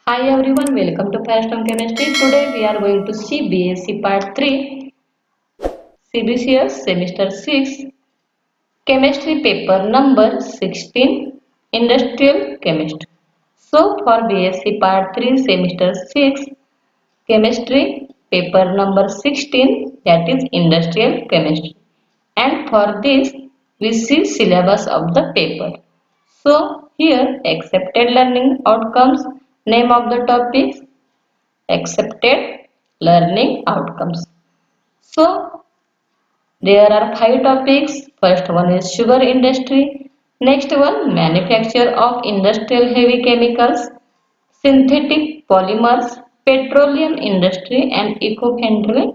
Hi everyone, welcome to Firestone Chemistry. Today we are going to see BSc Part 3, CBCS Semester 6, Chemistry Paper number 16, Industrial Chemistry. So for BSc Part 3, Semester 6, Chemistry Paper number 16, that is Industrial Chemistry. And for this, we see syllabus of the paper. So here accepted learning outcomes, name of the topics, accepted learning outcomes. So there are five topics. First one is sugar industry. Next one manufacture of industrial heavy chemicals, synthetic polymers, petroleum industry and eco-friendly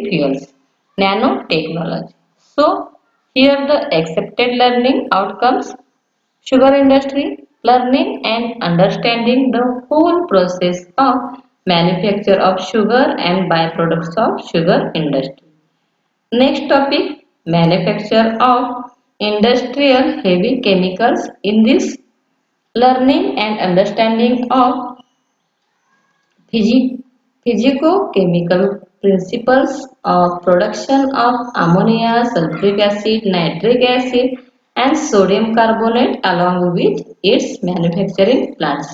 fuels, nanotechnology. So here the accepted learning outcomes, sugar industry, learning and understanding the whole process of manufacture of sugar and byproducts of sugar industry. Next topic, manufacture of industrial heavy chemicals. In this, learning and understanding of physico-chemical principles of production of ammonia, sulfuric acid, nitric acid and sodium carbonate along with its manufacturing plant.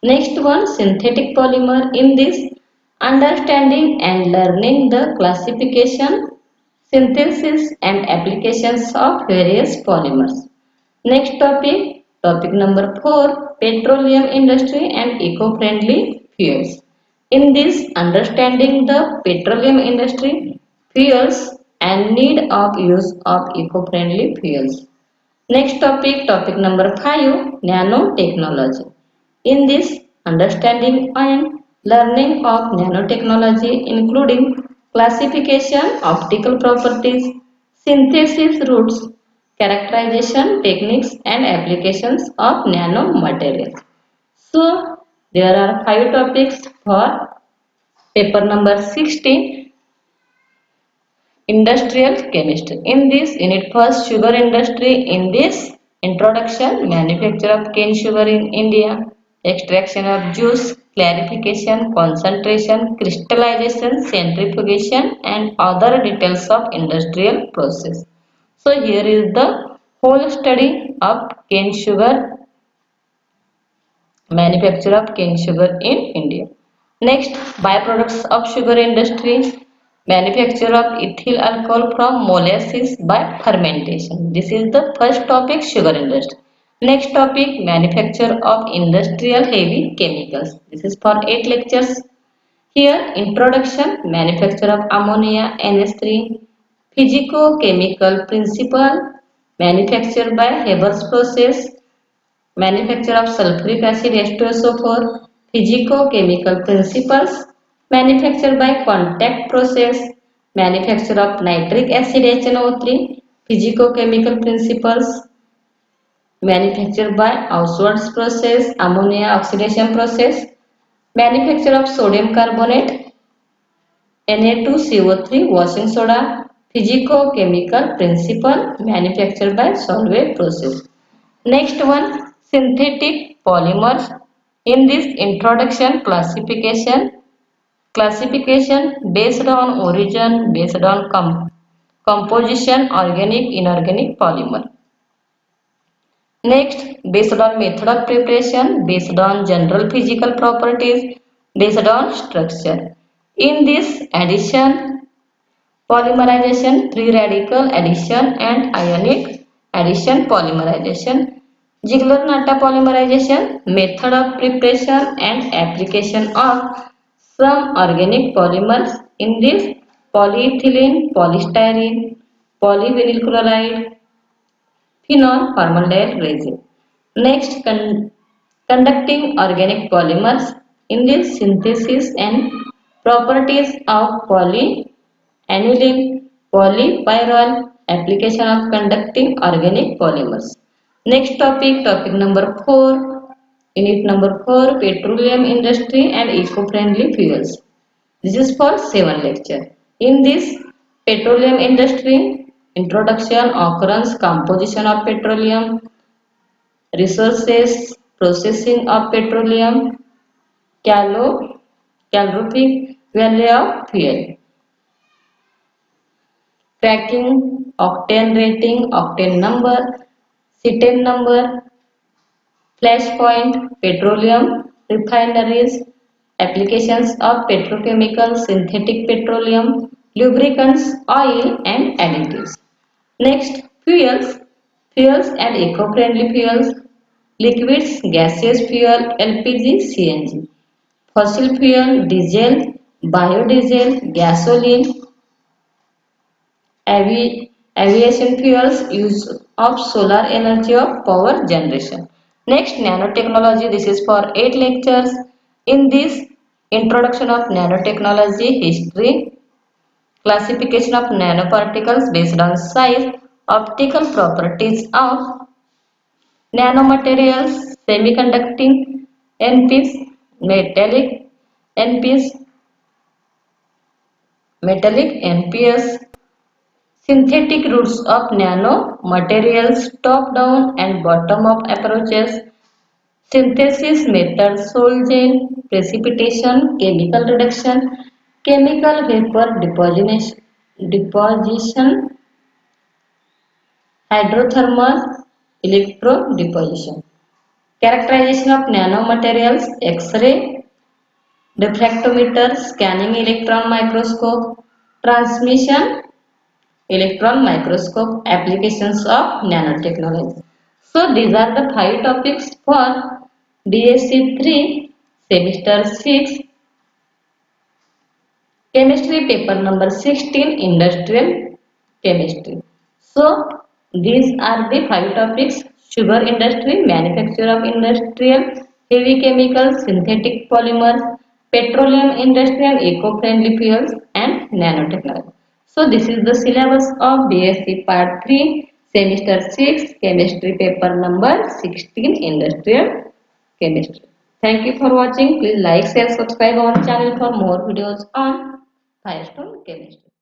Next one, synthetic polymer. In this, understanding and learning the classification, synthesis and applications of various polymers. Next topic, topic number 4, petroleum industry and eco-friendly fuels. In this, understanding the petroleum industry, fuels and need of use of eco-friendly fuels. Next topic, topic number 5, nanotechnology. In this, understanding and learning of nanotechnology including classification, optical properties, synthesis routes, characterization techniques and applications of nanomaterials. So, there are 5 topics for paper number 16, industrial chemistry. In this unit first, sugar industry. In this introduction, manufacture of cane sugar in India, extraction of juice, clarification, concentration, crystallization, centrifugation and other details of industrial process. So here is the whole study of cane sugar, manufacture of cane sugar in India. Next, byproducts of sugar industry, manufacture of ethyl alcohol from molasses by fermentation. This is the first topic, sugar industry. Next topic, manufacture of industrial heavy chemicals. This is for 8 lectures. Here, introduction, manufacture of ammonia, NH3, physico-chemical principle, manufactured by Haber's process, manufacture of sulfuric acid H2SO4, physico-chemical principles, manufactured by contact process, manufacture of nitric acid HNO3, physico-chemical principles, manufactured by Oswald's process, ammonia oxidation process, manufacture of sodium carbonate, Na2CO3 washing soda, physico-chemical principle, manufactured by Solvay process. Next one, synthetic polymers. In this introduction, classification based on origin, based on composition, organic, inorganic polymer. Next, based on method of preparation, based on general physical properties, based on structure. In this addition, polymerization, free radical addition and ionic addition polymerization, Ziegler-Natta polymerization, method of preparation and application of some organic polymers. In this, polyethylene, polystyrene, polyvinyl chloride, phenol, formaldehyde resin. Next, conducting organic polymers. In this, synthesis and properties of polyaniline, polypyrrole, application of conducting organic polymers. Next topic, topic number 4, unit number 4, petroleum industry and eco-friendly fuels. This is for 7 lecture. In this, petroleum industry, introduction, occurrence, composition of petroleum, resources, processing of petroleum, calorific value of fuel, tracking, octane rating, octane number, cetane number, flashpoint, petroleum refineries, applications of petrochemicals, synthetic petroleum, lubricants, oil and additives. Next, fuels and eco-friendly fuels, liquids, gaseous fuel, LPG, CNG, fossil fuel, diesel, biodiesel, gasoline, aviation fuels, use of solar energy of power generation. Next, nanotechnology. This is for 8 lectures. In this, introduction of nanotechnology, history, classification of nanoparticles based on size, optical properties of nanomaterials, semiconducting NPs, metallic NPs, metallic NPS, synthetic routes of nanomaterials, top-down and bottom-up approaches, synthesis method, Solgen, precipitation, chemical reduction, chemical vapor deposition, hydrothermal electrodeposition. Characterization of nanomaterials, X-ray, diffractometer, scanning electron microscope, transmission, electron microscope, applications of nanotechnology. So these are the 5 topics for DSC 3 semester 6 chemistry paper number 16 industrial chemistry. So these are the 5 topics: sugar industry, manufacture of industrial heavy chemicals, synthetic polymers, petroleum industry and eco-friendly fuels and nanotechnology. So this is the syllabus of BSc part 3 semester 6 chemistry paper number 16 industrial chemistry. Thank you for watching. Please like, share, subscribe our channel for more videos on Firestone Chemistry.